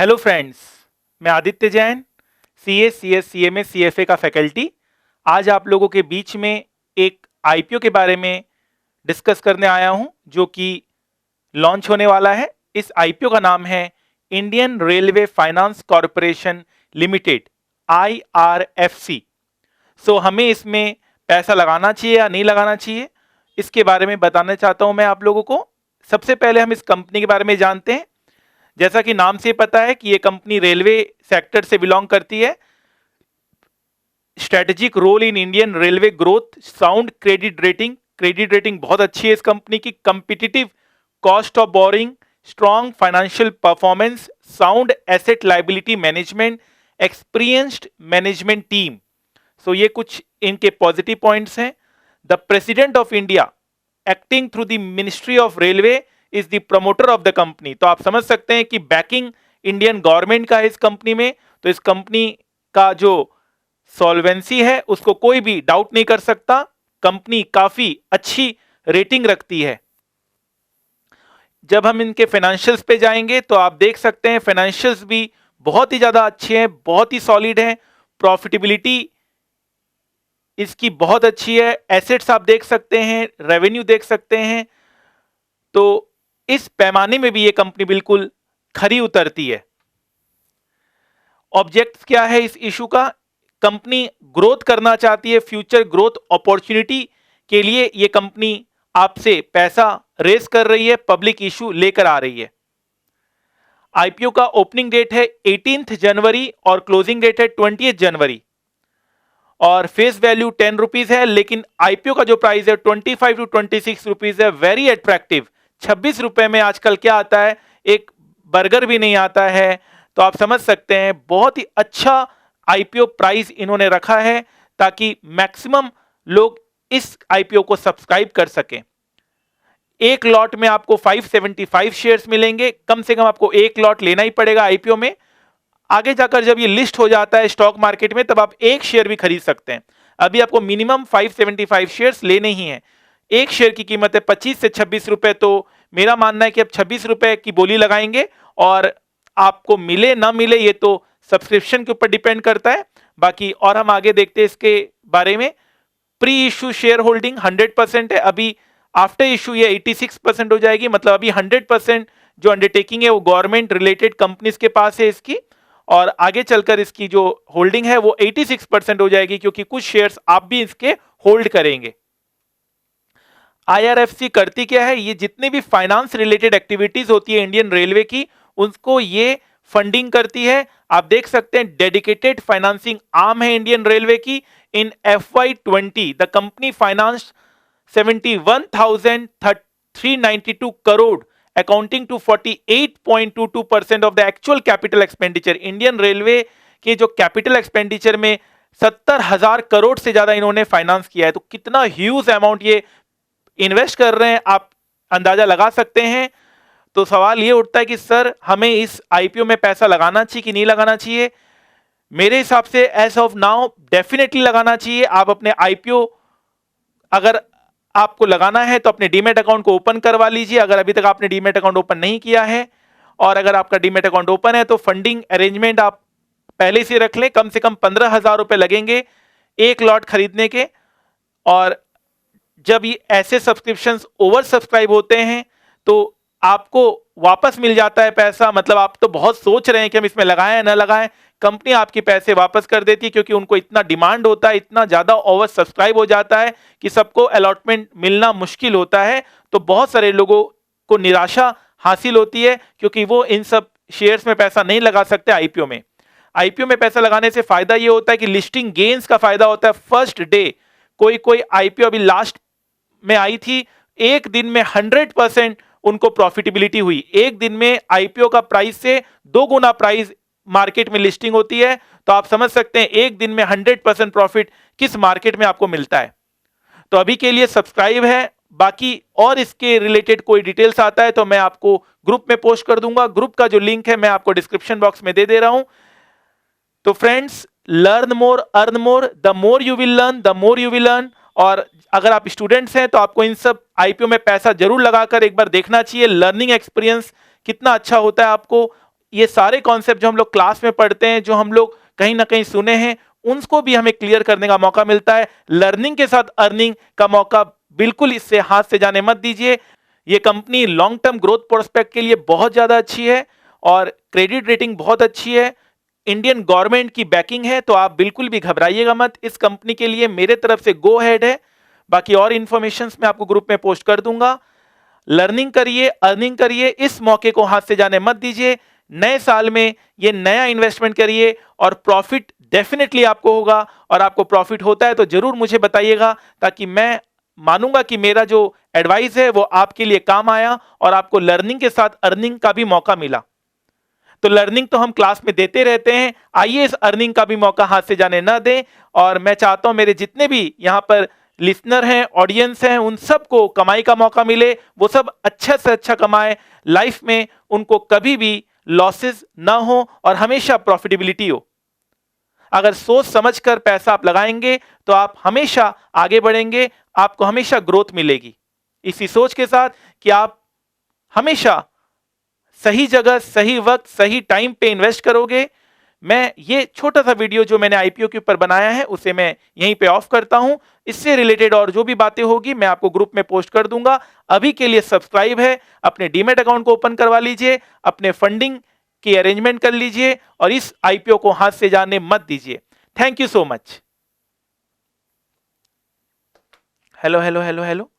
Hello friends, मैं Aditya Jain, CS, CS, CMA, CFA का faculty आज आप लोगों के बीच में एक आईपीओ के बारे में डिस्कस करने आया हूं जो कि लॉन्च होने वाला है। इस आईपीओ का नाम है Indian railway finance corporation limited, IRFC। सो हमें इसमें पैसा लगाना चाहिए या नहीं लगाना चाहिए, इसके बारे में बताना चाहता हूं मैं आप लोगों को। सबसे पहले हम इस कंपनी के बारे में जानते हैं। जैसा कि नाम से पता है कि ये कंपनी रेलवे सेक्टर से बिलोंग करती है। Strategic role in Indian railway growth, sound credit rating बहुत अच्छी है इस कंपनी की। Competitive cost of borrowing, strong financial performance, sound asset liability management, experienced management team. So ये कुछ इनके पॉजिटिव पॉइंट्स हैं। The president of India acting through the ministry of railway is the promoter of the company. तो आप समझ सकते हैं कि बैकिंग इंडियन गवर्नमेंट का है इस कंपनी में। तो इस कंपनी का जो सॉल्वेंसी है उसको कोई भी डाउट नहीं कर सकता। कंपनी काफी अच्छी रेटिंग रखती है। जब हम इनके फाइनेंशियल्स पे जाएंगे तो आप देख सकते हैं फाइनेंशियल्स भी बहुत ही ज्यादा अच्छे हैं, बहुत ही सॉलिड हैं। प्रॉफिटेबिलिटी इसकी बहुत अच्छी है। एसेट्स आप देख सकते हैं, रेवेन्यू देख सकते हैं। तो इस पैमाने में भी ये कंपनी बिल्कुल खरी उतरती है। ऑब्जेक्ट क्या है इस इशू का? कंपनी ग्रोथ करना चाहती है, फ्यूचर ग्रोथ अपॉर्चुनिटी के लिए ये कंपनी आपसे पैसा रेस कर रही है, पब्लिक इशू लेकर आ रही है। आईपीओ का ओपनिंग डेट है 18 जनवरी और क्लोजिंग डेट है 20 जनवरी और फेस वैल्यू 10 रुपीज है। लेकिन आईपीओ का जो प्राइस है 25 टू 26 रुपीज है। Very attractive. 26 रुपए में आजकल क्या आता है, एक बर्गर भी नहीं आता है। तो आप समझ सकते हैं बहुत ही अच्छा आईपीओ प्राइस इन्होंने रखा है ताकि मैक्सिमम लोग इस आईपीओ को सब्सक्राइब कर सकें। एक लॉट में आपको 575 शेयर्स मिलेंगे। कम से कम आपको एक लॉट लेना ही पड़ेगा आईपीओ में। आगे जाकर जब ये लिस्ट हो जाता है स्टॉक मार्केट में तब आप एक शेयर भी खरीद सकते हैं। अभी आपको मिनिमम 575 शेयर्स लेने ही हैं। एक शेयर की कीमत है 25 से 26 रुपए। तो मेरा मानना है कि आप 26 रुपए की बोली लगाएंगे और आपको मिले ना मिले ये तो सब्सक्रिप्शन के ऊपर डिपेंड करता है। बाकी और हम आगे देखते हैं इसके बारे में। प्री इशू शेयर होल्डिंग 100% है। अभी आफ्टर इशू ये 86% हो जाएगी। मतलब अभी 100% जो अंडरटेकिंग है वो गवर्नमेंट रिलेटेड कंपनीज के पास है इसकी, और आगे चलकर इसकी जो होल्डिंग है वो 86% हो जाएगी क्योंकि कुछ शेयर्स आप भी इसके होल्ड करेंगे। IRFC करती क्या है? ये जितने भी फाइनेंस रिलेटेड एक्टिविटीज होती है इंडियन रेलवे की उनको ये फंडिंग करती है। आप देख सकते हैं डेडिकेटेड फाइनेंसिंग आर्म है इंडियन रेलवे की। In FY20 the company finance 71,392 crore accounting to 48.22% of the actual capital expenditure. Indian railway के जो कैपिटल एक्सपेंडिचर में 70,000 करोड़ से ज्यादा इन्होंने फाइनेंस किया है। तो कितना ह्यूज अमाउंट ये इन्वेस्ट कर रहे हैं आप अंदाजा लगा सकते हैं। तो सवाल ये उठता है कि सर हमें इस आईपीओ में पैसा लगाना चाहिए कि नहीं लगाना चाहिए? मेरे हिसाब से एज ऑफ नाउ डेफिनेटली लगाना चाहिए। आप अपने आईपीओ अगर आपको लगाना है तो अपने डीमेट अकाउंट को ओपन करवा लीजिए अगर अभी तक आपने डीमेट अकाउंट ओपन नहीं किया है। और अगर आपका डीमेट अकाउंट ओपन है तो फंडिंग अरेंजमेंट आप पहले से रख लें। कम से कम 15,000 रुपए लगेंगे एक लॉट खरीदने के। और जब ये ऐसे सब्सक्रिप्शंस ओवर सब्सक्राइब होते हैं तो आपको वापस मिल जाता है पैसा। मतलब आप तो बहुत सोच रहे हैं कि हम इसमें लगाएं या ना लगाएं, कंपनी आपके पैसे वापस कर देती है क्योंकि उनको इतना डिमांड होता है, इतना ज्यादा ओवर सब्सक्राइब हो जाता है कि सबको अलॉटमेंट मिलना मुश्किल होता है। तो बहुत सारे लोगों को निराशा हासिल होती है क्योंकि वो इन सब शेयर्स में पैसा नहीं लगा सकते आईपीओ में। आईपीओ में पैसा लगाने से फायदा ये होता है कि लिस्टिंग गेन्स का फायदा होता है फर्स्ट डे। कोई आईपीओ अभी लास्ट में आई थी, एक दिन में 100% उनको प्रॉफिटेबिलिटी हुई। एक दिन में आईपीओ का प्राइस से 2 गुना प्राइस मार्केट में लिस्टिंग होती है। तो आप समझ सकते हैं एक दिन में 100% प्रॉफिट किस मार्केट में आपको मिलता है। तो अभी के लिए सब्सक्राइब है। बाकी और इसके रिलेटेड कोई डिटेल्स आता है तो मैं आपको ग्रुप में पोस्ट कर दूंगा। ग्रुप का जो लिंक है मैं आपको डिस्क्रिप्शन बॉक्स में दे रहा हूं। तो friends, learn more earn more, the more you will learn the more you will earn. और अगर आप स्टूडेंट्स हैं तो आपको इन सब आईपीओ में पैसा जरूर लगाकर एक बार देखना चाहिए। लर्निंग एक्सपीरियंस कितना अच्छा होता है आपको। ये सारे कॉन्सेप्ट जो हम लोग क्लास में पढ़ते हैं, जो हम लोग कहीं ना कहीं सुने हैं, उनको भी हमें क्लियर करने का मौका मिलता है। लर्निंग के साथ अर्निंग का मौका बिल्कुल इससे हाथ से जाने मत दीजिए। ये company long term growth prospect के लिए बहुत ज्यादा अच्छी है और क्रेडिट रेटिंग बहुत अच्छी है, इंडियन गवर्नमेंट की बैकिंग है, तो आप बिल्कुल भी घबराइएगा मत। इस कंपनी के लिए मेरे तरफ से गो हेड है। बाकी और इंफॉर्मेशन मैं आपको ग्रुप में पोस्ट कर दूंगा। लर्निंग करिए, अर्निंग करिए, इस मौके को हाथ से जाने मत दीजिए। नए साल में ये नया इन्वेस्टमेंट करिए और प्रॉफिट डेफिनेटली आपको होगा। और आपको प्रॉफिट होता है तो जरूर मुझे बताइएगा, ताकि मैं मानूंगा कि मेरा जो एडवाइस है वो आपके लिए काम आया और आपको लर्निंग के साथ अर्निंग का भी मौका मिला। तो लर्निंग तो हम क्लास में देते रहते हैं, आइए इस अर्निंग का भी मौका हाथ से जाने ना दें। और मैं चाहता हूं मेरे जितने भी यहां पर लिसनर हैं, ऑडियंस हैं, उन सबको कमाई का मौका मिले, वो सब अच्छा से अच्छा कमाए, लाइफ में उनको कभी भी लॉसेस ना हो और हमेशा प्रॉफिटेबिलिटी हो। अगर सोच समझकर पैसा आप लगाएंगे तो आप हमेशा आगे बढ़ेंगे, आपको हमेशा ग्रोथ मिलेगी। इसी सोच के साथ कि आप हमेशा सही जगह, सही वक्त, सही टाइम पे इन्वेस्ट करोगे, मैं ये छोटा सा वीडियो जो मैंने आईपीओ के ऊपर बनाया है उसे मैं यहीं पे ऑफ करता हूं। इससे रिलेटेड और जो भी बातें होगी मैं आपको ग्रुप में पोस्ट कर दूंगा। अभी के लिए सब्सक्राइब है, अपने डीमैट अकाउंट को ओपन करवा लीजिए, अपने फंडिंग की अरेंजमेंट कर लीजिए और इस आईपीओ को हाथ से जाने मत दीजिए। Thank you so much. Hello hello hello hello.